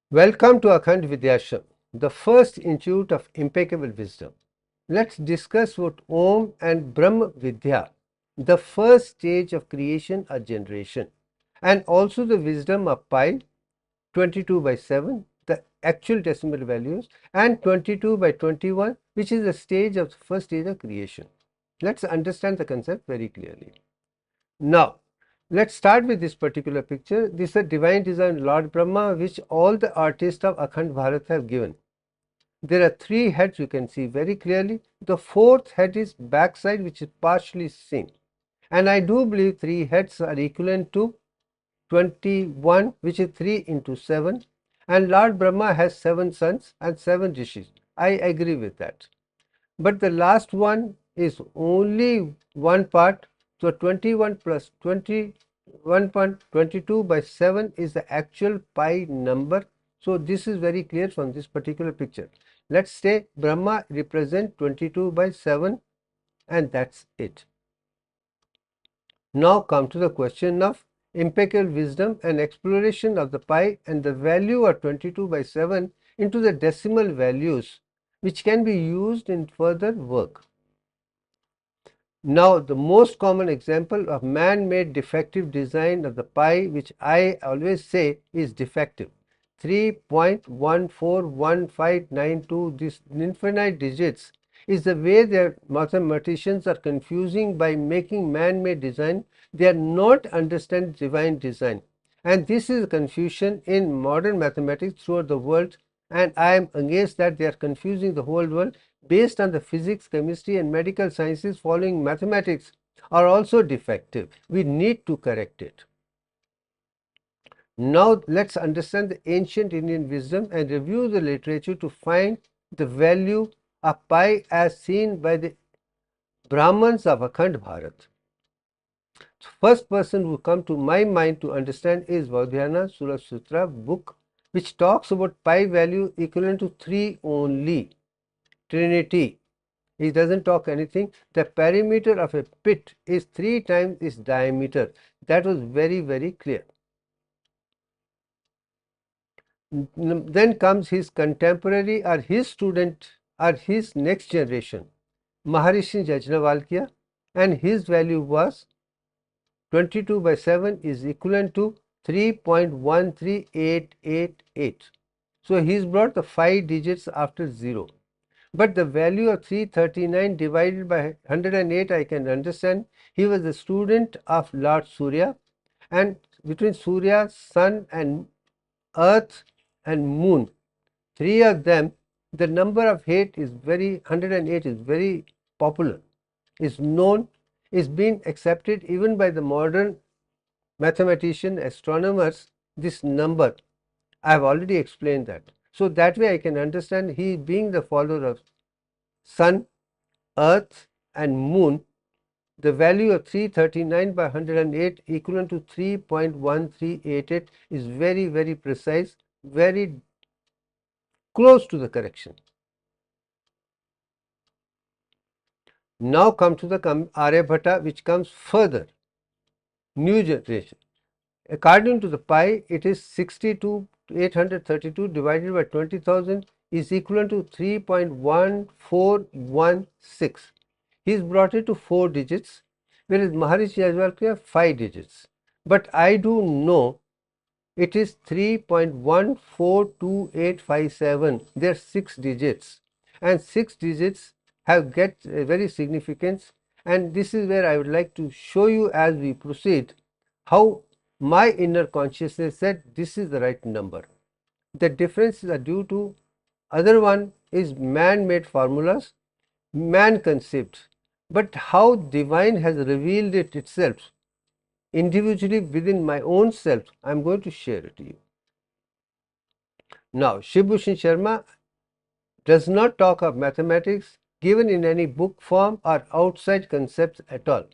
Welcome to Akhand Vidyashram, the first institute of impeccable wisdom. Let's discuss what Om and Brahma Vidya, the first stage of creation or generation, and also the wisdom of pi, 22 by 7, the actual decimal values, and 22 by 21, which is the stage of the first stage of creation. Let's understand the concept very clearly. Now, let's start with this particular picture. This is a divine design Lord Brahma, which all the artists of Akhand Bharat have given. There are three heads you can see very clearly. The fourth head is backside, which is partially seen. And I do believe three heads are equivalent to 21, which is 3 into 7. And Lord Brahma has 7 sons and 7 rishis. I agree with that. But the last one is only one part. So 21 plus 21.22 by 7 is the actual pi number. So this is very clear from this particular picture. Let's say Brahma represents 22 by 7 and that's it. Now come to the question of impeccable wisdom and exploration of the pi and the value of 22 by 7 into the decimal values, which can be used in further work. Now, the most common example of man-made defective design of the pi, which I always say is defective, 3.141592, these infinite digits, is the way their mathematicians are confusing by making man-made design. They are not understanding divine design. And this is confusion in modern mathematics throughout the world, and I am against that. They are confusing the whole world based on the physics, chemistry and medical sciences following mathematics are also defective. We need to correct it. Now let's understand the ancient Indian wisdom and review the literature to find the value of pi as seen by the Brahmans of Akhand Bharat. First person who come to my mind to understand is Vaudhyana Sura Sutra book, which talks about pi value equivalent to 3 only, Trinity. He doesn't talk anything. The perimeter of a pit is 3 times its diameter. That was very, very clear. Then comes his contemporary or his student or his next generation, Maharishi Yajnavalkya, and his value was 22 by 7 is equivalent to 3.13888. So he's brought the 5 digits after 0. But the value of 339 divided by 108, I can understand. He was a student of Lord Surya, and between Surya, Sun and Earth and Moon, three of them, the number of 8 is very, 108 is very popular, is known, is being accepted even by the modern mathematician, astronomers, this number. I have already explained that. So that way I can understand he being the follower of Sun, Earth and Moon, the value of 339 by 108 equivalent to 3.1388 is very, very precise, very close to the correction. Now come to the Aryabhata, which comes further, new generation. According to the pi, it is 62,832 divided by 20,000 is equivalent to 3.1416. He's brought it to 4 digits, whereas Maharishi Yajnavalkya 5 digits. But I do know it is 3.142857. There are 6 digits, and 6 digits have get very significance, and this is where I would like to show you as we proceed how my inner consciousness said this is the right number. The differences are due to other one is man-made formulas, man conceived, but how divine has revealed it itself individually within my own self. I am going to share it to you. Now, Shibhushan Sharma does not talk of mathematics given in any book form or outside concepts at all.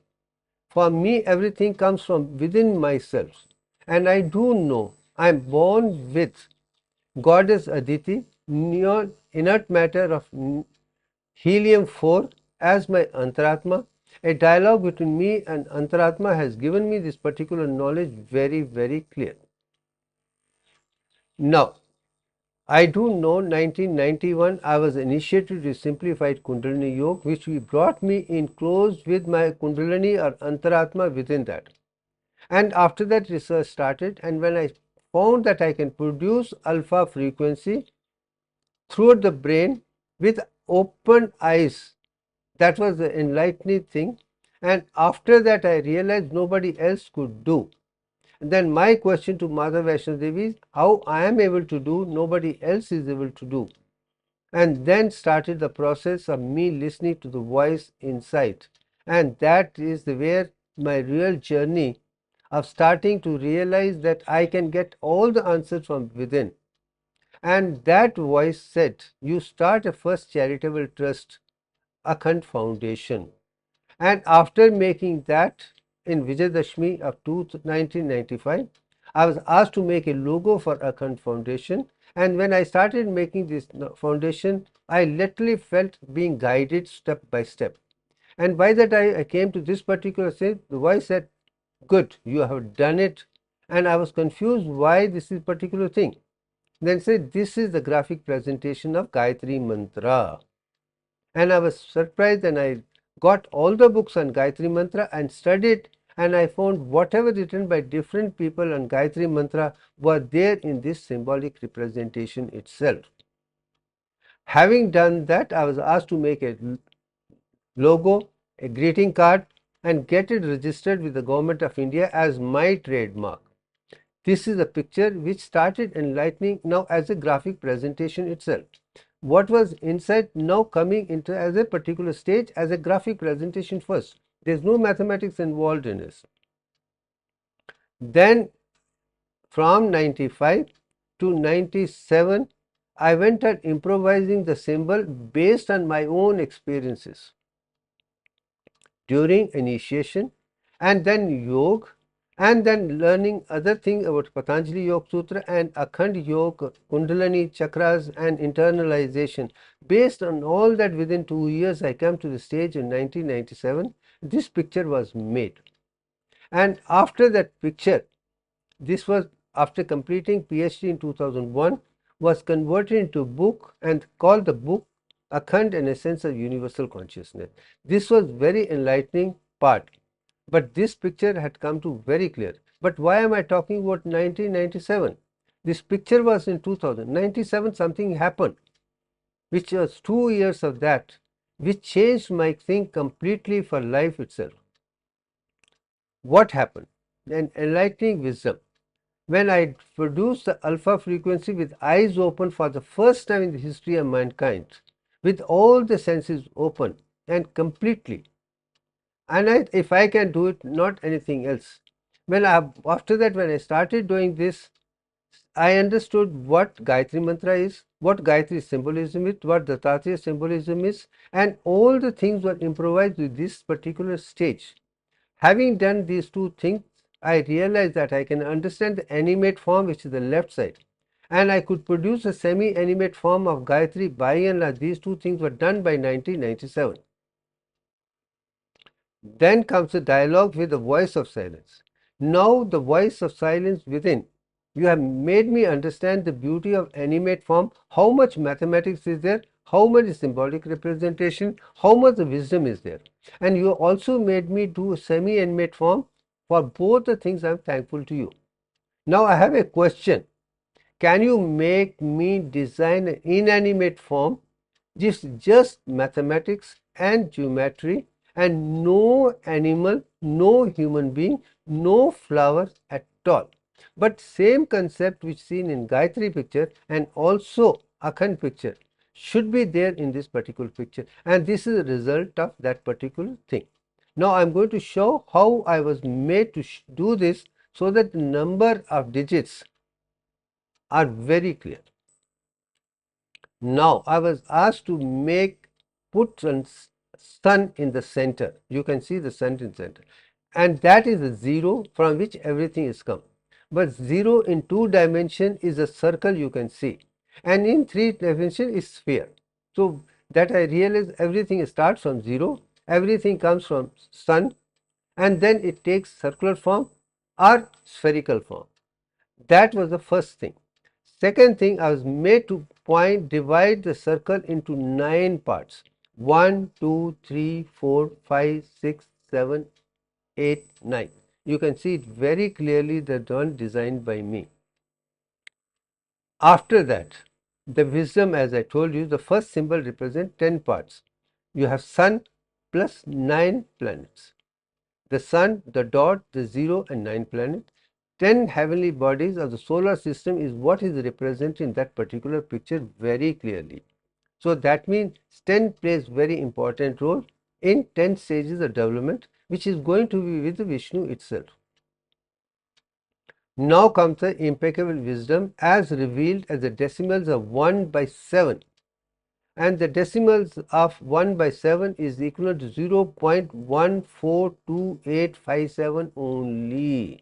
For me, everything comes from within myself, and I do know I am born with goddess Aditi, inert matter of helium-4 as my Antaratma. A dialogue between me and Antaratma has given me this particular knowledge very, very clear. Now, I do know 1991 I was initiated to simplified Kundalini Yoga, which brought me in close with my Kundalini or Antaratma within that. And after that research started, and when I found that I can produce alpha frequency throughout the brain with open eyes, that was the enlightening thing. And after that I realized nobody else could do. And then my question to Mother Vaishnavi Devi is how I am able to do, nobody else is able to do. And then started the process of me listening to the voice inside. And that is where my real journey of starting to realize that I can get all the answers from within. And that voice said, you start a first charitable trust, Akhand Foundation. And after making that in Vijayadashmi of 1995, I was asked to make a logo for Akhand Foundation. And when I started making this foundation, I literally felt being guided step by step. And by that I came to this particular stage, the voice said, good, you have done it. And I was confused why this is particular thing. Then said, this is the graphic presentation of Gayatri Mantra. And I was surprised, and I got all the books on Gayatri Mantra and studied, and I found whatever written by different people on Gayatri Mantra were there in this symbolic representation itself. Having done that, I was asked to make a logo, a greeting card, and get it registered with the Government of India as my trademark. This is a picture which started enlightening now as a graphic presentation itself. What was inside now coming into as a particular stage as a graphic presentation first. There is no mathematics involved in this. Then from 95 to 97, I went on improvising the symbol based on my own experiences during initiation, and then yoga, and then learning other things about Patanjali Yoga Sutra and Akhand Yoga, Kundalini chakras and internalization. Based on all that, within 2 years I came to the stage in 1997. This picture was made, and after that picture, this was after completing PhD in 2001, was converted into a book and called the book Akhand, an Essence of Universal Consciousness. This was very enlightening part, but this picture had come to very clear. But why am I talking about 1997? This picture was in 2097. Something happened, which was 2 years of that, which changed my thing completely for life itself. What happened? An enlightening wisdom. When I produced the alpha frequency with eyes open for the first time in the history of mankind, with all the senses open and completely, and if I can do it, not anything else. After that, when I started doing this, I understood what Gayatri Mantra is, what Gayatri symbolism is, what Dattatreya symbolism is, and all the things were improvised with this particular stage. Having done these two things, I realized that I can understand the animate form, which is the left side, and I could produce a semi-animate form of Gayatri by and large. These two things were done by 1997. Then comes the dialogue with the voice of silence. Now the voice of silence within. You have made me understand the beauty of animate form, how much mathematics is there, how much symbolic representation, how much wisdom is there. And you also made me do a semi-animate form. For both the things I am thankful to you. Now I have a question. Can you make me design an inanimate form, just mathematics and geometry, and no animal, no human being, no flower at all, but same concept which seen in Gayatri picture and also Akhand picture should be there in this particular picture, and this is a result of that particular thing. Now I am going to show how I was made to do this so that the number of digits are very clear. Now I was asked to put sun in the center. You can see the sun in the center, and that is a zero from which everything is come. But zero in 2 dimension is a circle, you can see, and in 3 dimension is sphere. So that I realize everything starts from zero, everything comes from sun, and then it takes circular form or spherical form. That was the first thing. Second thing, I was made to divide the circle into 9 parts. 1, 2, 3, 4, 5, 6, 7, 8, 9. You can see it very clearly, the one designed by me. After that, the wisdom, as I told you, the first symbol represents 10 parts. You have sun plus 9 planets. The sun, the dot, the 0 and 9 planets. 10 heavenly bodies of the solar system is what is represented in that particular picture very clearly. So that means 10 plays very important role in 10 stages of development, which is going to be with Vishnu itself. Now comes the impeccable wisdom as revealed as the decimals of 1 by 7, and the decimals of 1 by 7 is equivalent to 0.142857 only.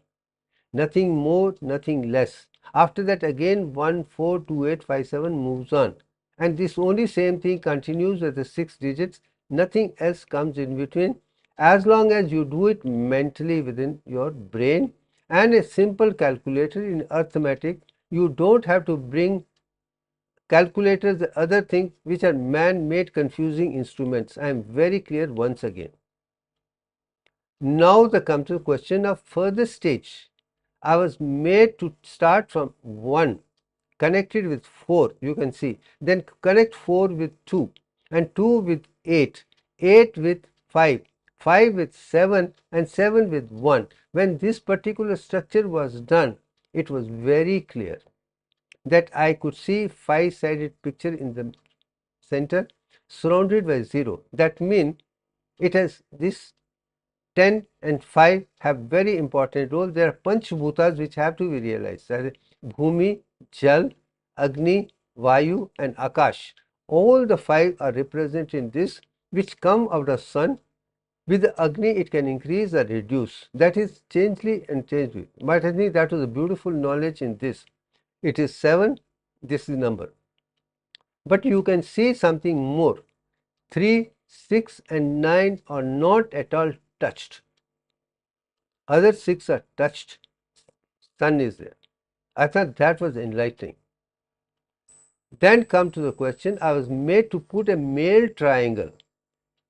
Nothing more, nothing less. After that again 142857 moves on, and this only same thing continues with the 6 digits. Nothing else comes in between, as long as you do it mentally within your brain and a simple calculator in arithmetic. You don't have to bring calculators, the other things which are man-made confusing instruments. I am very clear once again. Now the comes to the question of further stage. I was made to start from 1, connected with 4, you can see, then connect 4 with 2, and 2 with 8, 8 with 5, 5 with 7, and 7 with 1. When this particular structure was done, it was very clear that I could see 5-sided picture in the center surrounded by 0. That means it has this 10 and 5 have very important role. There are Panchbhutas which have to be realized. That is Bhumi, Jal, Agni, Vayu and Akash. All the 5 are represented in this, which come out of sun. With the Agni it can increase or reduce. That is changely and changely. But I think that was a beautiful knowledge in this. It is 7, this is number. But you can see something more. 3, 6 and 9 are not at all touched. Other 6 are touched. Sun is there. I thought that was enlightening. Then come to the question, I was made to put a male triangle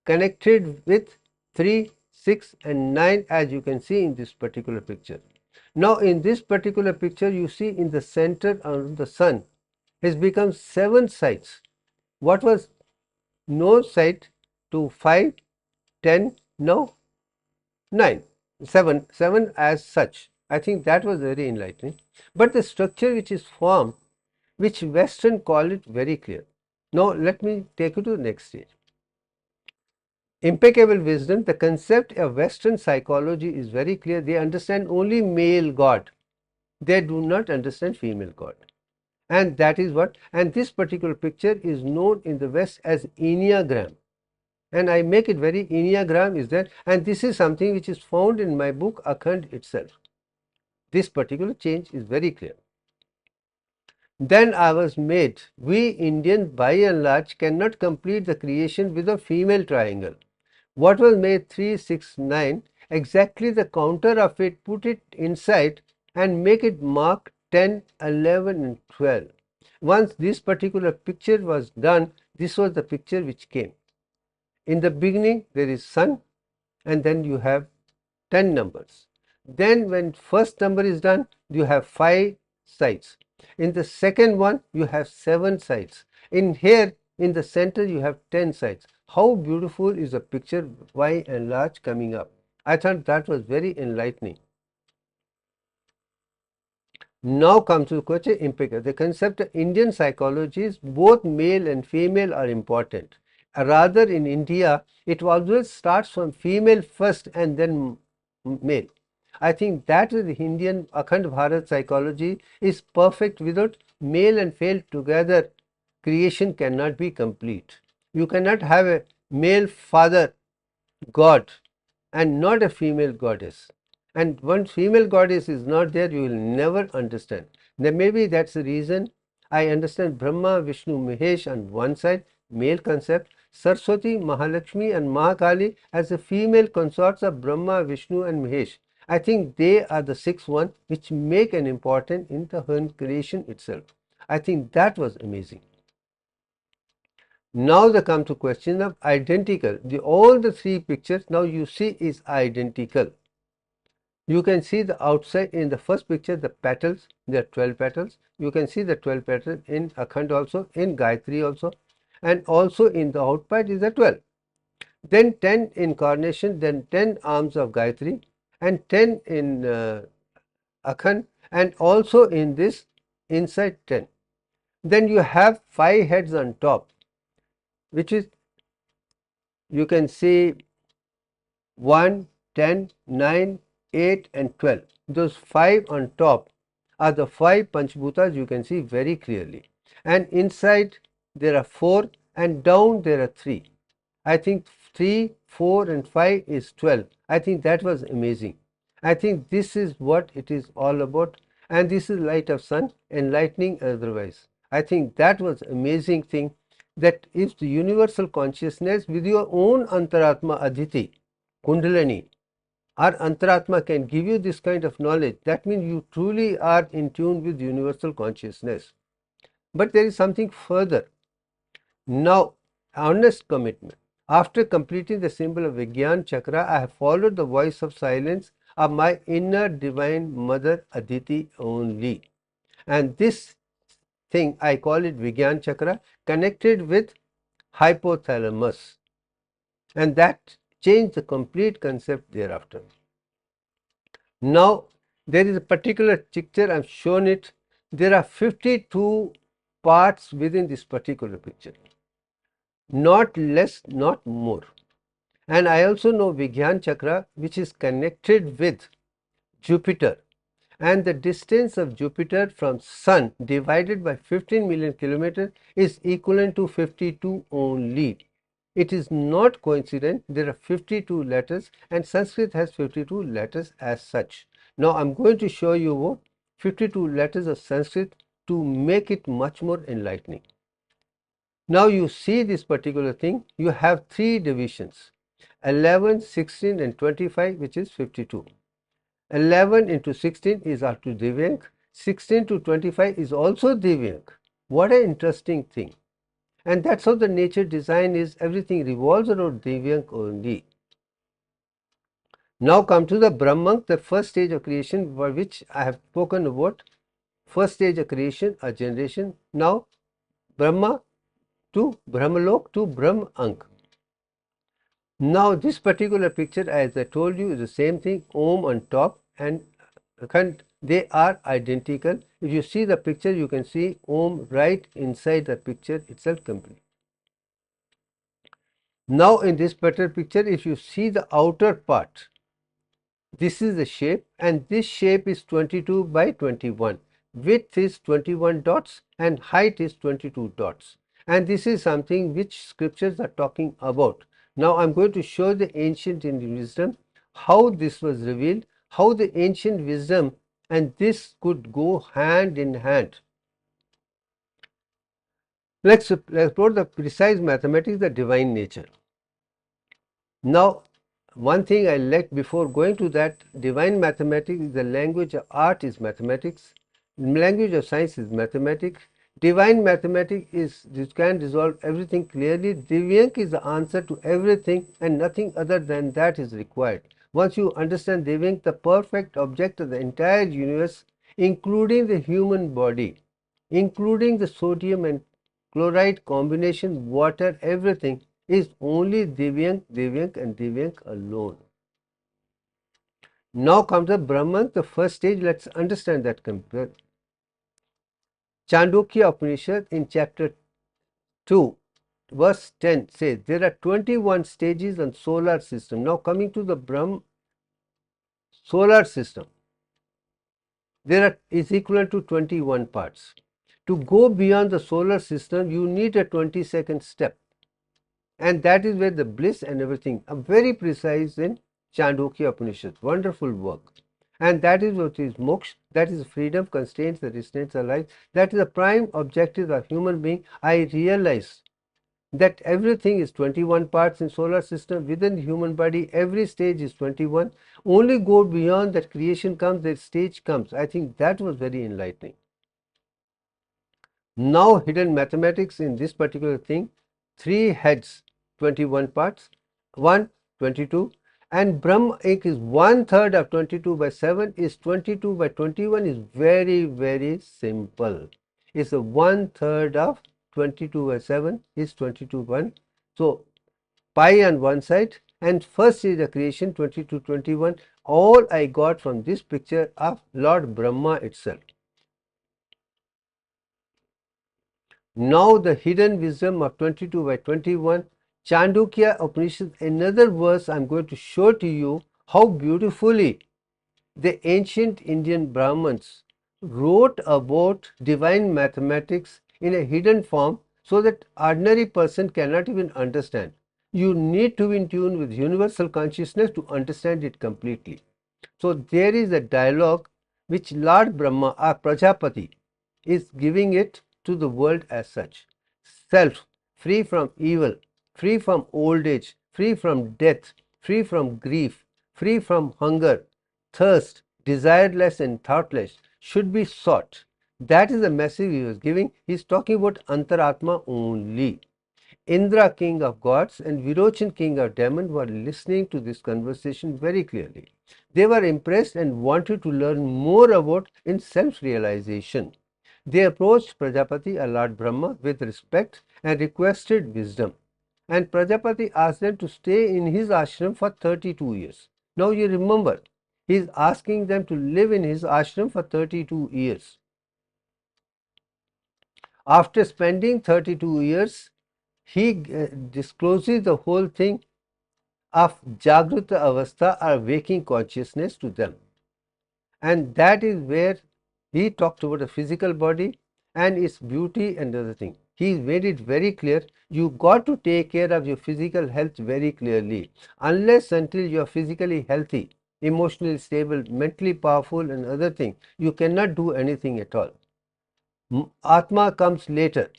connected with 3, 6 and 9, as you can see in this particular picture. Now in this particular picture you see in the center of the sun has become 7 sides. What was no side to 5, 10, now 9, 7 as such. I think that was very enlightening. But the structure which is formed, which Western call it very clear. Now let me take you to the next stage. Impeccable wisdom, the concept of Western psychology is very clear. They understand only male God. They do not understand female God. And that is what, and this particular picture is known in the West as Enneagram. And I make it very, Enneagram is there, and this is something which is found in my book Akhand itself. This particular change is very clear. Then I was made, we Indians by and large cannot complete the creation with a female triangle. What was made 3, 6, 9, exactly the counter of it, put it inside and make it mark 10, 11 and 12. Once this particular picture was done, this was the picture which came. In the beginning there is sun, and then you have 10 numbers. Then when first number is done, you have 5 sides. In the second one you have 7 sides. In here in the center you have 10 sides. How beautiful is the picture by and large coming up. I thought that was very enlightening. Now comes to the question impeccable. The concept of Indian psychology is both male and female are important. Rather in India it always starts from female first and then male. I think that is the Indian Akhand Bharat psychology is perfect. Without male and female together, creation cannot be complete. You cannot have a male father God and not a female goddess. And once female goddess is not there, you will never understand. Then maybe that's the reason I understand Brahma, Vishnu, Mahesh on one side, male concept, Saraswati, Mahalakshmi and Mahakali as the female consorts of Brahma, Vishnu and Mahesh. I think they are the 6 one which make an important in the creation itself. I think that was amazing. Now the come to question of identical. All the three pictures now you see is identical. You can see the outside in the first picture, the petals, there are 12 petals. You can see the 12 petals in Akhand also, in Gayatri also, and also in the outpart is the 12. Then 10 in Carnation, then 10 arms of Gayatri, and 10 in Akhand, and also in this inside 10. Then you have 5 heads on top, which is, you can see 1, 10, 9, 8 and 12. Those 5 on top are the 5 Panchbhutas, you can see very clearly. And inside there are 4 and down there are 3. I think 3, 4 and 5 is 12. I think that was amazing. I think this is what it is all about, and this is light of sun, enlightening otherwise. I think that was amazing thing, that if the universal consciousness with your own Antaratma Aditi, Kundalini, our Antaratma can give you this kind of knowledge, that means you truly are in tune with universal consciousness. But there is something further. Now, honest commitment. After completing the symbol of Vigyan Chakra, I have followed the voice of silence of my inner divine mother Aditi only. And this thing, I call it Vigyan Chakra, connected with hypothalamus. And that changed the complete concept thereafter. Now, there is a particular picture, I have shown it. There are 52 parts within this particular picture. Not less, not more. And I also know Vigyan Chakra, which is connected with Jupiter, and the distance of Jupiter from Sun divided by 15 million kilometers is equivalent to 52 only. It is not coincident. There are 52 letters, and Sanskrit has 52 letters as such. Now I am going to show you 52 letters of Sanskrit to make it much more enlightening. Now you see this particular thing, you have 3 divisions, 11, 16 and 25, which is 52. 11 into 16 is up to Divyank, 16 to 25 is also Divyank. What an interesting thing. And that's how the nature design is, everything revolves around Divyank only. Now come to the Brahman, the first stage of creation, for which I have spoken about. First stage of creation or generation. Now Brahma to Brahmalok to Brahmank. Now this particular picture, as I told you, is the same thing, Om on top and Khand, they are identical. If you see the picture, you can see Om right inside the picture itself complete. Now in this particular picture, if you see the outer part, this is the shape, and this shape is 22 by 21. Width is 21 dots and height is 22 dots. And this is something which scriptures are talking about. Now I am going to show the ancient Indian wisdom, how this was revealed, how the ancient wisdom and this could go hand in hand. Let's explore the precise mathematics, the divine nature. Now, one thing I like before going to that, divine mathematics is the language of art is mathematics, language of science is mathematics. Divine mathematics is, you can resolve everything clearly. Divyank is the answer to everything, and nothing other than that is required. Once you understand Divyank, the perfect object of the entire universe, including the human body, including the sodium and chloride combination, water, everything, is only Divyank, Divyank and Divyank alone. Now comes the Brahman, the first stage. Let's understand that concept. Chandogya Upanishad in chapter 2, verse 10 says there are 21 stages on solar system. Now coming to the solar system, there is equivalent to 21 parts. To go beyond the solar system, you need a 22nd step. And that is where the bliss and everything are very precise in Chandogya Upanishad. Wonderful work. And that is what is moksha, that is freedom, constraints, the restraints are life. That is the prime objective of human being. I realize that everything is 21 parts in solar system. Within the human body, every stage is 21. Only go beyond that creation comes, that stage comes. I think that was very enlightening. Now hidden mathematics in this particular thing, 3 heads, 21 parts, 1, 22, and Brahma Inc. is 1/3 of 22 by 7 is 22 by 21 is very, very simple. It's a 1/3 of 22 by 7 is 22 1. So pi on one side, and first is the creation 22 21. All I got from this picture of Lord Brahma itself. Now the hidden wisdom of 22 by 21, Chandogya Upanishad, another verse I am going to show to you how beautifully the ancient Indian Brahmins wrote about divine mathematics in a hidden form so that ordinary person cannot even understand. You need to be in tune with universal consciousness to understand it completely. So there is a dialogue which Lord Brahma or Prajapati is giving it to the world as such. Self, free from evil, free from old age, free from death, free from grief, free from hunger, thirst, desireless and thoughtless, should be sought. That is the message he was giving. He is talking about Antaratma only. Indra, king of gods, and Virochan, king of demons, were listening to this conversation very clearly. They were impressed and wanted to learn more about in self-realization. They approached Prajapati, or Lord Brahma, with respect and requested wisdom. And Prajapati asked them to stay in his ashram for 32 years. Now you remember, he is asking them to live in his ashram for 32 years. After spending 32 years, he discloses the whole thing of Jagruta Avastha or waking consciousness to them. And that is where he talked about the physical body and its beauty and other thing. He made it very clear, you got to take care of your physical health very clearly. Unless until you are physically healthy, emotionally stable, mentally powerful and other thing, you cannot do anything at all. Atma comes later.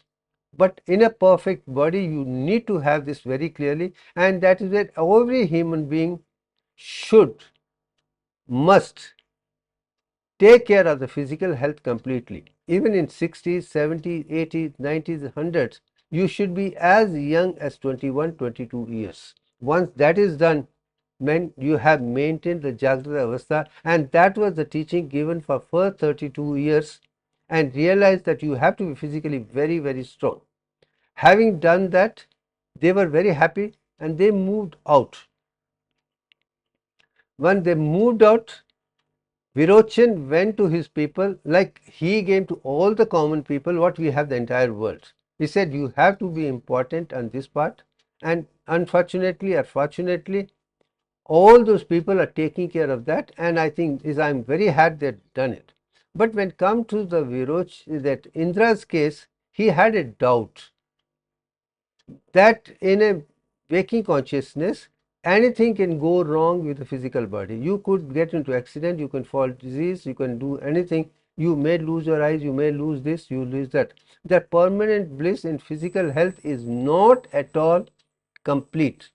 But in a perfect body, you need to have this very clearly, and that is where every human being should, must take care of the physical health completely. Even in 60s, 70s, 80s, 90s, 100s, you should be as young as 21, 22 years. Once that is done, when you have maintained the Jagrata Avastha, and that was the teaching given for first 32 years, and realize that you have to be physically very, very strong. Having done that, they were very happy and they moved out. When they moved out, Virochan went to his people like he gave to all the common people what we have the entire world. He said, you have to be important on this part, and unfortunately or fortunately, all those people are taking care of that, and I think I'm very happy they've done it. But when come to the Viroch, that Indra's case, he had a doubt that in a waking consciousness, anything can go wrong with the physical body. You could get into accident, you can fall disease, you can do anything. You may lose your eyes, you may lose this, you lose that. That permanent bliss in physical health is not at all complete.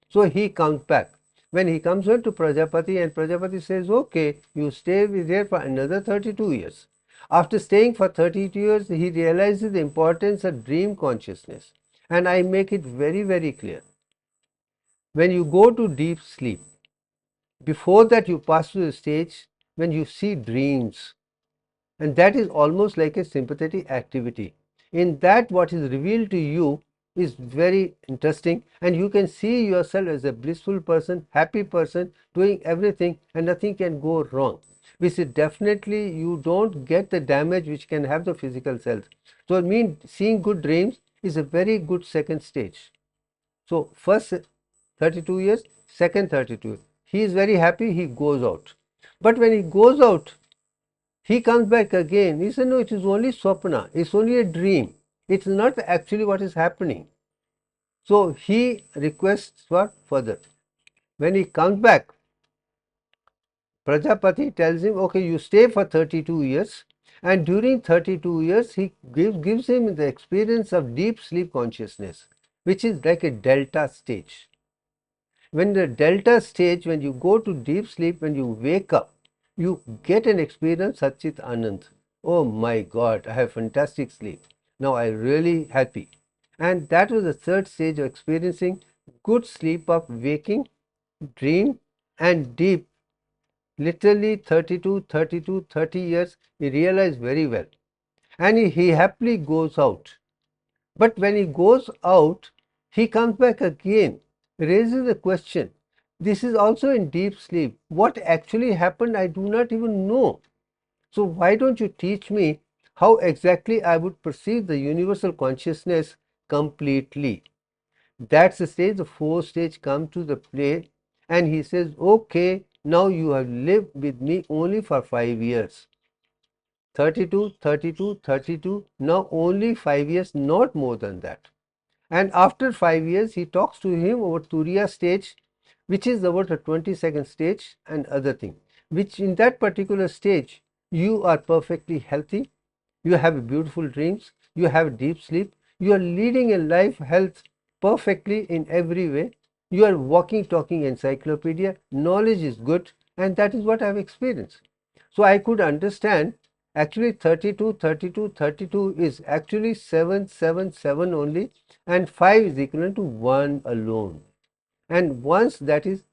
So he comes back. When he comes back to Prajapati, and Prajapati says, okay, you stay there for another 32 years. After staying for 32 years, he realizes the importance of dream consciousness. And I make it very, very clear. When you go to deep sleep, before that you pass to the stage when you see dreams, and that is almost like a sympathetic activity. In that, what is revealed to you is very interesting, and you can see yourself as a blissful person, happy person, doing everything, and nothing can go wrong. Which is definitely you don't get the damage which can have the physical health. So I mean, seeing good dreams is a very good second stage. So first 32 years, second 32. He is very happy, he goes out. But when he goes out, he comes back again. He said, no, it is only swapna, it's only a dream. It's not actually what is happening. So he requests for further. When he comes back, Prajapati tells him, okay, you stay for 32 years, and during 32 years, he gives him the experience of deep sleep consciousness, which is like a delta stage. When the delta stage, when you go to deep sleep, when you wake up, you get an experience Satchit Anand. Oh my God, I have fantastic sleep. Now I really happy. And that was the third stage of experiencing good sleep of waking, dream and deep. Literally 32, 32, 30 years, he realized very well. And he happily goes out. But when he goes out, he comes back again, raises the question. This is also in deep sleep. What actually happened, I do not even know. So why don't you teach me how exactly I would perceive the universal consciousness completely? That's the stage, the fourth stage comes to the play, and he says, okay, now you have lived with me only for 5 years. 32, 32, 32, now only 5 years, not more than that. And after 5 years, he talks to him about Turiya stage, which is about a 22nd stage and other thing, which in that particular stage, you are perfectly healthy, you have beautiful dreams, you have deep sleep, you are leading a life health perfectly in every way, you are walking, talking encyclopedia, knowledge is good, and that is what I have experienced. So I could understand actually 32, 32, 32 is actually 777 only, and 5 is equivalent to 1 alone. And once that is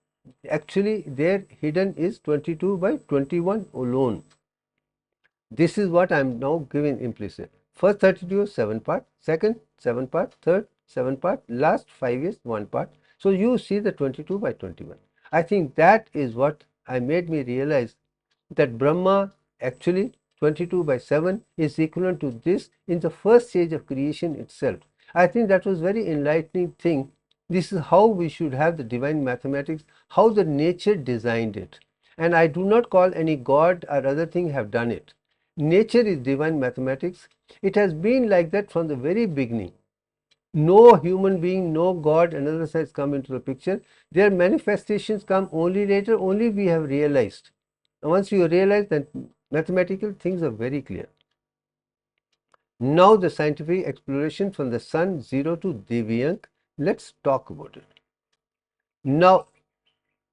actually there hidden is 22 by 21 alone. This is what I am now giving implicit. First 32 is 7 part, second 7 part, third 7 part, last 5 is 1 part. So you see the 22 by 21. I think that is what I made me realize that Brahma actually 22 by 7 is equivalent to this in the first stage of creation itself. I think that was very enlightening thing. This is how we should have the divine mathematics, how the nature designed it. And I do not call any god or other thing have done it. Nature is divine mathematics. It has been like that from the very beginning. No human being, no god, another has come into the picture. Their manifestations come only later, only we have realized. And once you realize that mathematical things are very clear. Now the scientific exploration from the sun 0 to Divyank, let's talk about it. Now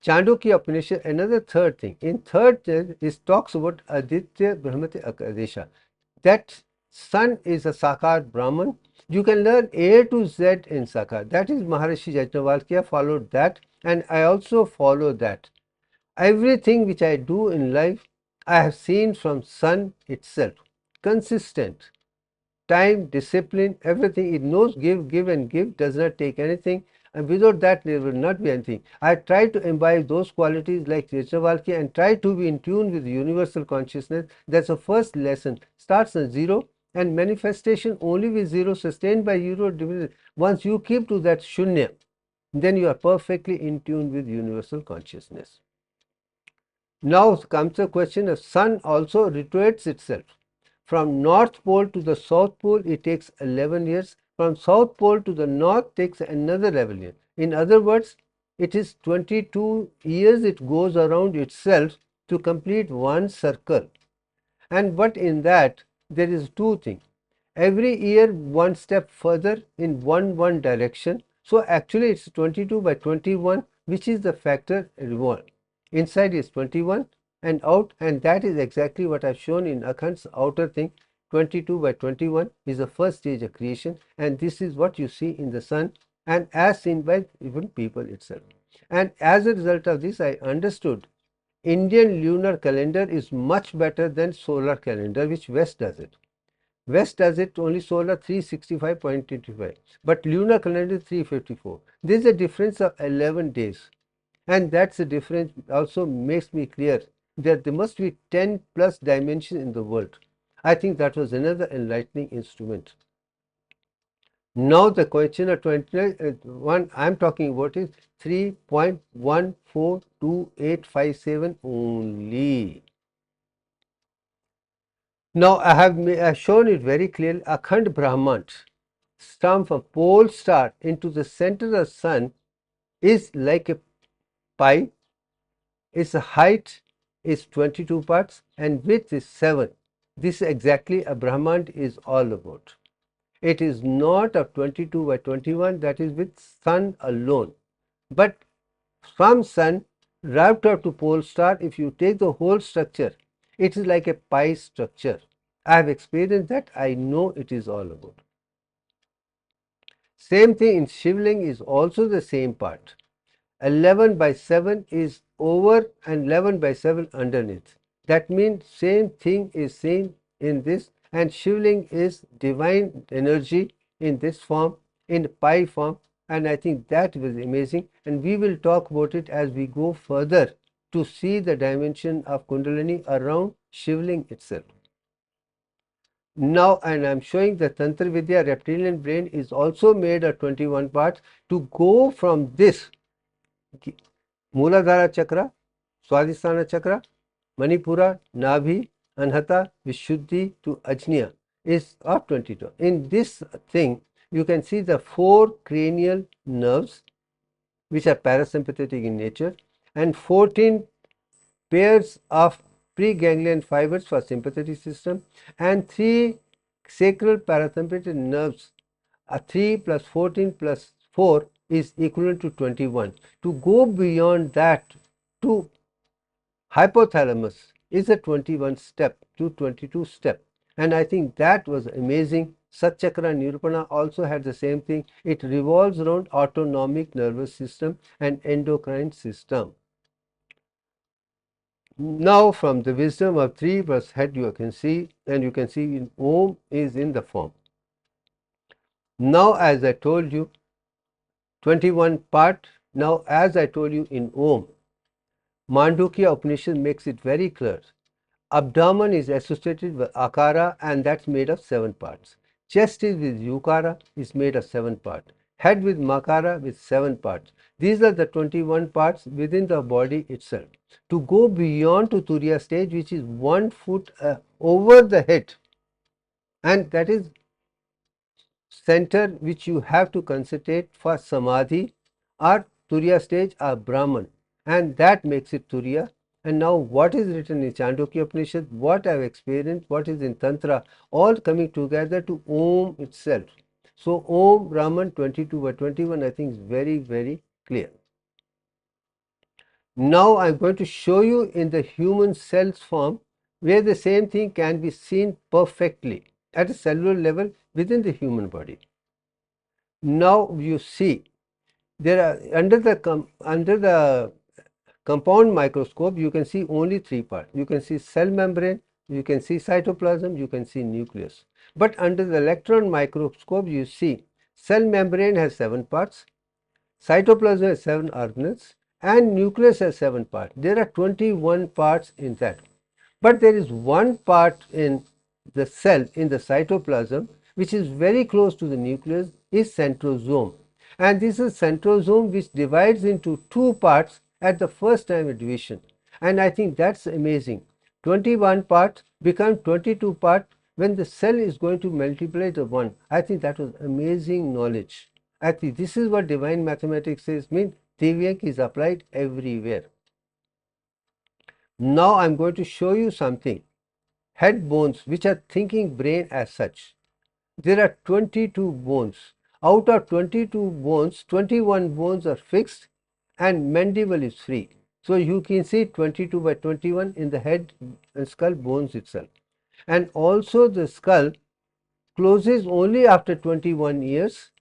Chandogya Upanishad, another third thing. In third, it talks about Aditya Brahmati Akadesha. That sun is a Sakar Brahman. You can learn A to Z in Sakar. That is Maharishi Yajnavalkya followed that, and I also follow that. Everything which I do in life, I have seen from sun itself. Consistent. Time, discipline, everything. It knows give, give and give, does not take anything. And without that, there will not be anything. I try to imbibe those qualities like Yajnavalkya and try to be in tune with universal consciousness. That's the first lesson. Starts at 0 and manifestation only with 0, sustained by 0. Once you keep to that shunya, then you are perfectly in tune with universal consciousness. Now comes the question of sun also rotates itself. From North Pole to the South Pole, it takes 11 years. From South Pole to the North takes another 11 years. In other words, it is 22 years it goes around itself to complete one circle. And but in that, there is two things. Every year, one step further in one direction. So actually, it's 22 by 21, which is the factor revolve. Inside is 21 and out, and that is exactly what I've shown in Akhand's outer thing. 22 by 21 is the first stage of creation, and this is what you see in the sun and as seen by even people itself. And as a result of this, I understood Indian lunar calendar is much better than solar calendar, which West does it. West does it only solar 365.25, but lunar calendar 354. There is a difference of 11 days. And that's the difference also makes me clear that there must be 10 plus dimensions in the world. I think that was another enlightening instrument. Now the question of 21 I am talking about is 3.142857 only. Now I have shown it very clearly. Akhand Brahman, stem from pole star into the center of the sun, is like a pie. Its height is 22 parts and width is 7. This is exactly a Brahman is all about. It is not of 22 by 21, that is with sun alone. But from sun wrapped up to pole star, if you take the whole structure, it is like a pie structure. I have experienced that. I know it is all about. Same thing in Shivling is also the same part. 11 by 7 is over and 11 by 7 underneath. That means same thing is seen in this, and Shivling is divine energy in this form, in pi form, and I think that was amazing, and we will talk about it as we go further to see the dimension of Kundalini around Shivling itself. Now, and I am showing the Tantra Vidya reptilian brain is also made of 21 parts. To go from this Mooladhara Chakra, Swadhisthana Chakra, Manipura, Nabhi, Anhata, Vishuddhi to Ajna is of 22. In this thing, you can see the 4 cranial nerves which are parasympathetic in nature and 14 pairs of preganglion fibers for sympathetic system and 3 sacral parasympathetic nerves. 3 plus 14 plus 4 is equivalent to 21. To go beyond that to hypothalamus is a 21 step to 22 step, and I think that was amazing. Satchakra Nirupana also had the same thing. It revolves around autonomic nervous system and endocrine system. Now from the wisdom of 3 plus head you can see, and you can see in Om is in the form. Now as I told you 21 part, now as I told you in Om, Mandukya Upanishad makes it very clear. Abdomen is associated with Akara, and that's made of 7 parts. Chest is with Yukara, is made of 7 parts. Head with Makara with 7 parts. These are the 21 parts within the body itself. To go beyond to Turiya stage, which is 1 foot over the head, and that is center which you have to concentrate for Samadhi or Turiya stage or Brahman, and that makes it Turiya. And now what is written in Chandogya Upanishad, what I have experienced, what is in Tantra, all coming together to Om itself. So Om Brahman 22 by 21 I think is very, very clear. Now I am going to show you in the human cells form where the same thing can be seen perfectly at a cellular level within the human body. Now you see there are under the compound microscope you can see only 3 parts. You can see cell membrane, you can see cytoplasm, you can see nucleus. But under the electron microscope you see cell membrane has 7 parts, cytoplasm has 7 organelles, and nucleus has 7 parts. There are 21 parts in that. But there is one part in the cell, in the cytoplasm, which is very close to the nucleus, is centrosome. And this is centrosome which divides into 2 parts at the first time of division. And I think that's amazing. 21 parts become 22 parts when the cell is going to multiply to 1. I think that was amazing knowledge. I think this is what divine mathematics says, means Divyank is applied everywhere. Now I am going to show you something. Head bones, which are thinking brain as such. There are 22 bones. Out of 22 bones, 21 bones are fixed and mandible is free. So you can see 22 by 21 in the head and skull bones itself. And also the skull closes only after 21 years,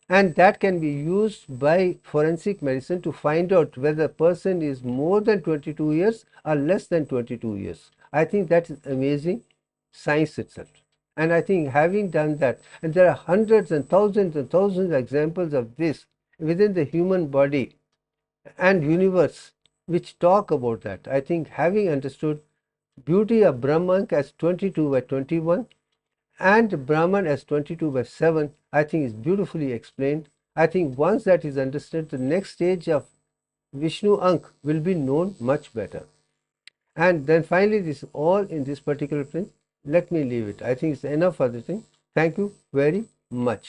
and that can be used by forensic medicine to find out whether a person is more than 22 years or less than 22 years. I think that is amazing science itself. And I think having done that, and there are hundreds and thousands of examples of this within the human body and universe which talk about that. I think having understood beauty of Brahman as 22 by 21 and Brahman as 22 by 7, I think is beautifully explained. I think once that is understood, the next stage of Vishnu Ankh will be known much better. And then finally, this is all in this particular thing. Let me leave it. I think it's enough for the thing. Thank you very much.